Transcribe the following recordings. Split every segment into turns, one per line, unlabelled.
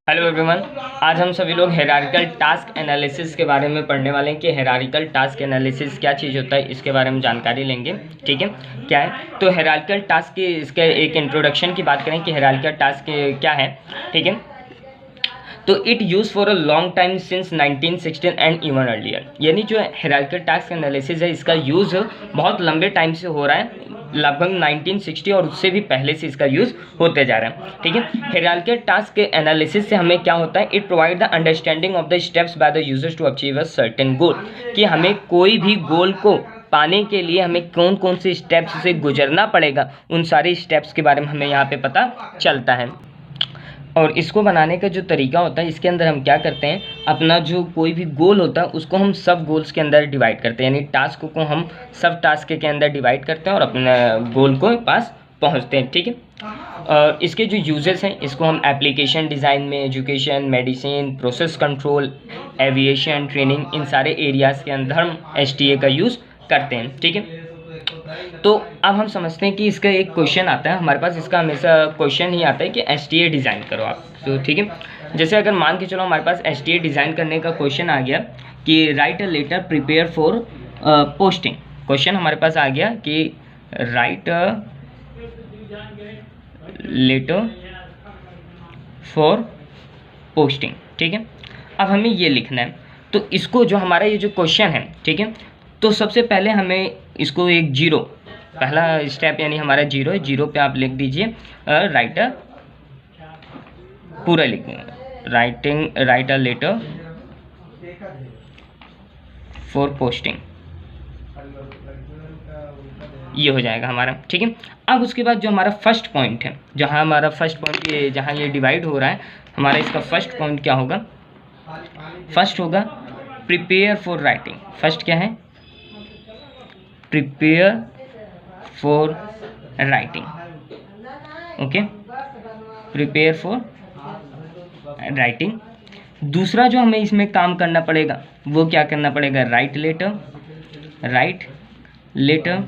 Hello everyone. आज हम सभी लोग हायरार्किकल टास्क एनालिसिस के बारे में पढ़ने वाले हैं कि हायरार्किकल टास्क एनालिसिस क्या चीज़ होता है, इसके बारे में जानकारी लेंगे। ठीक है, क्या है तो हायरार्किकल टास्क की इसके एक इंट्रोडक्शन की बात करें कि हायरार्किकल टास्क क्या है। ठीक है, तो it use for a long time since 1916 and even earlier. यानी जो हायरार्किकल टास्क एनालिसिस है इसका यूज़ बहुत लंबे टाइम से हो रहा है, लगभग 1960 और उससे भी पहले से इसका यूज़ होते जा रहा है। ठीक है, हायरार्किकल टास्क के एनालिसिस से हमें क्या होता है, it provide the understanding of the steps by the users to achieve a certain goal. कि हमें कोई भी गोल को पाने के लिए हमें कौन कौन से स्टेप्स से गुजरना पड़ेगा, उन सारे स्टेप्स के बारे में हमें यहाँ पे पता चलता है। और इसको बनाने का जो तरीका होता है, इसके अंदर हम क्या करते हैं, अपना जो कोई भी गोल होता है उसको हम सब गोल्स के अंदर डिवाइड करते हैं, यानी टास्क को हम सब टास्क के अंदर डिवाइड करते हैं और अपने गोल को पास पहुंचते हैं। ठीक है, और इसके जो यूजेस हैं इसको हम एप्लीकेशन डिज़ाइन में, education, medicine, process control, aviation, training, इन सारे एरियाज़ के अंदर हम एसटीए का यूज़ करते हैं। ठीक है, तो अब हम समझते हैं कि इसका एक क्वेश्चन आता है हमारे पास, इसका हमेशा क्वेश्चन ही आता है कि एसटीए डिज़ाइन करो आप। तो ठीक है, जैसे अगर मान के चलो हमारे पास एसटीए डिज़ाइन करने का क्वेश्चन आ गया कि write a letter prepare for posting. Question हमारे पास आ गया कि write a letter for posting. ठीक है, अब हमें ये लिखना है, तो इसको जो हमारा ये जो क्वेश्चन है, ठीक है, तो सबसे पहले हमें इसको एक जीरो, पहला स्टेप यानी हमारा जीरो है, जीरो पे आप लिख दीजिए राइट अ, पूरा लिख write a letter for posting, ये हो जाएगा हमारा। ठीक है, अब उसके बाद जो हमारा फर्स्ट पॉइंट है, जहाँ हमारा फर्स्ट पॉइंट ये जहाँ ये डिवाइड हो रहा है हमारा, इसका फर्स्ट पॉइंट क्या होगा, फर्स्ट होगा प्रिपेयर फॉर राइटिंग। फर्स्ट क्या है, prepare for writing. Okay, prepare for writing. दूसरा जो हमें इसमें काम करना पड़ेगा वो क्या करना पड़ेगा, राइट लेटर।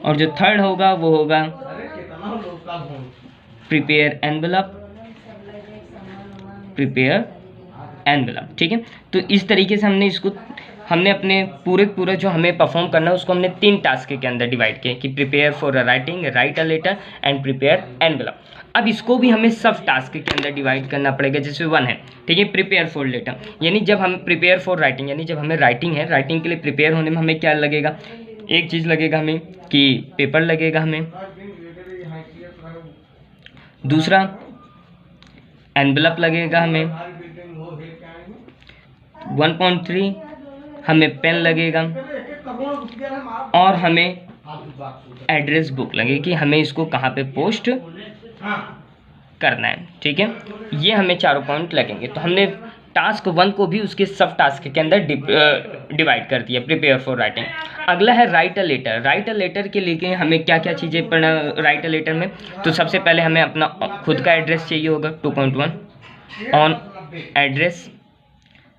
और जो थर्ड होगा वो होगा प्रिपेयर एनवेलप। ठीक है, तो इस तरीके से हमने अपने पूरा जो हमें परफॉर्म करना है उसको हमने 3 टास्क के अंदर डिवाइड किया कि prepare for writing, write a letter and prepare envelope. अब इसको भी हमें सब टास्क के अंदर डिवाइड करना पड़ेगा, जैसे 1 है। ठीक है, प्रिपेयर फॉर लेटर, यानी जब हम प्रिपेयर फॉर राइटिंग, यानी जब हमें राइटिंग है, राइटिंग के लिए प्रिपेयर होने में हमें क्या लगेगा, एक चीज़ लगेगा हमें कि पेपर लगेगा हमें, दूसरा एनवेलप लगेगा हमें, 1.3 हमें पेन लगेगा, और हमें एड्रेस बुक लगेगी कि हमें इसको कहाँ पे पोस्ट करना है। ठीक है, ये हमें चारों पॉइंट लगेंगे। तो हमने टास्क 1 को भी उसके सब टास्क के अंदर डिवाइड कर दिया, प्रिपेयर फॉर राइटिंग। अगला है write a letter. Write a letter के लिए हमें क्या क्या चीज़ें पढ़ना राइट अ लेटर में, तो सबसे पहले हमें अपना खुद का एड्रेस चाहिए होगा, 2.1 ऑन एड्रेस।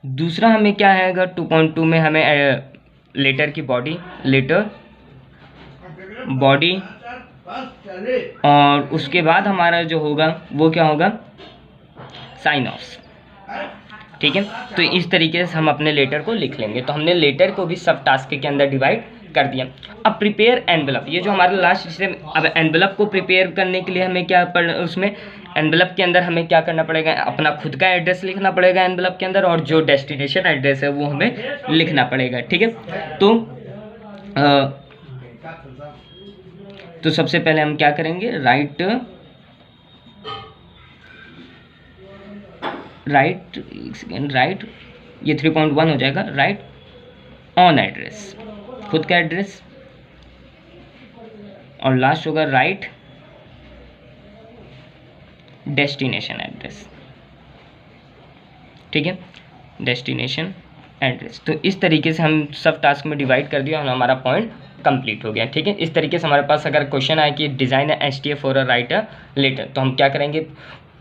दूसरा हमें क्या है, अगर 2.2 में हमें लेटर की बॉडी, और उसके बाद हमारा जो होगा वो क्या होगा, साइन ऑफ। ठीक है, तो इस तरीके से हम अपने लेटर को लिख लेंगे। तो हमने लेटर को भी सब टास्क के अंदर डिवाइड कर दिया। अब प्रिपेयर एनवेलप, ये जो हमारा लास्ट स्टेप। अब एनवेलप को प्रिपेयर करने के लिए हमें क्या उसमें एनवेलप के अंदर हमें क्या करना पड़ेगा, अपना खुद का एड्रेस लिखना पड़ेगा एनवेलप के अंदर, और जो डेस्टिनेशन एड्रेस है वो हमें लिखना पड़ेगा। ठीक है, तो सबसे पहले हम क्या करेंगे, राइट ये 3.1 हो जाएगा, राइट ऑन एड्रेस, खुद का एड्रेस, और लास्ट होगा राइट डेस्टिनेशन एड्रेस। ठीक है, डेस्टिनेशन एड्रेस। तो इस तरीके से हम सब टास्क में डिवाइड कर दिया और हमारा पॉइंट कंप्लीट हो गया। ठीक है, इस तरीके से हमारे पास अगर क्वेश्चन आए कि डिज़ाइन है STA for a write a letter, तो हम क्या करेंगे,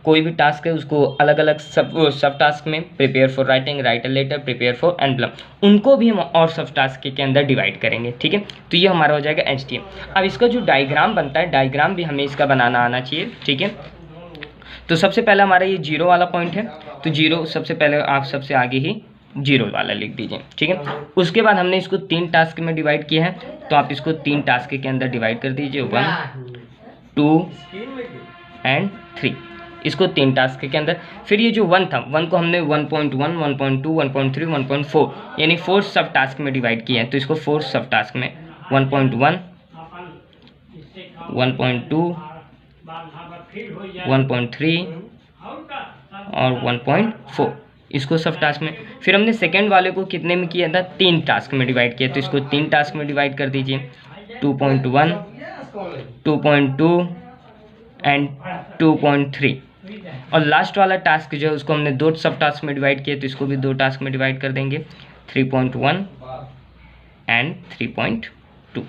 कोई भी टास्क है उसको अलग अलग सब टास्क में, prepare for writing, write a letter, prepare for envelope, उनको भी हम और सब टास्क के अंदर डिवाइड करेंगे। ठीक है, तो ये हमारा हो जाएगा एसटीए। अब इसका जो डायग्राम बनता है, डायग्राम भी हमें इसका बनाना आना चाहिए। ठीक है, तो सबसे पहला हमारा ये 0 वाला पॉइंट है, तो 0 सबसे पहले आप सबसे आगे ही 0 वाला लिख दीजिए, ठीक है। उसके बाद हमने इसको 3 टास्क में डिवाइड किया है, तो आप इसको 3 टास्क के अंदर डिवाइड कर दीजिए, 1 2 एंड 3, इसको 3 टास्क के अंदर। फिर ये जो 1 था, 1 को हमने 1.1 1.2 1.3 1.4 यानी 4 सब टास्क में डिवाइड किया है, तो इसको 4 सब टास्क में 1.1 1.2 1.3 और 1.4 इसको सब टास्क में। फिर हमने सेकेंड वाले को कितने में किया था, 3 टास्क में डिवाइड किया, तो इसको 3 टास्क में डिवाइड कर दीजिए, 2.1 2.2 एंड 2.3। और लास्ट वाला टास्क जो है उसको हमने 2 सब टास्क में डिवाइड किया, तो इसको भी 2 टास्क में डिवाइड कर देंगे, 3.1 एंड 3.2।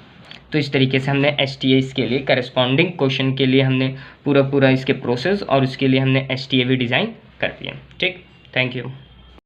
तो इस तरीके से हमने STAs के लिए करस्पॉन्डिंग क्वेश्चन के लिए हमने पूरा इसके प्रोसेस और उसके लिए हमने STA भी डिज़ाइन कर दिया। ठीक, थैंक यू।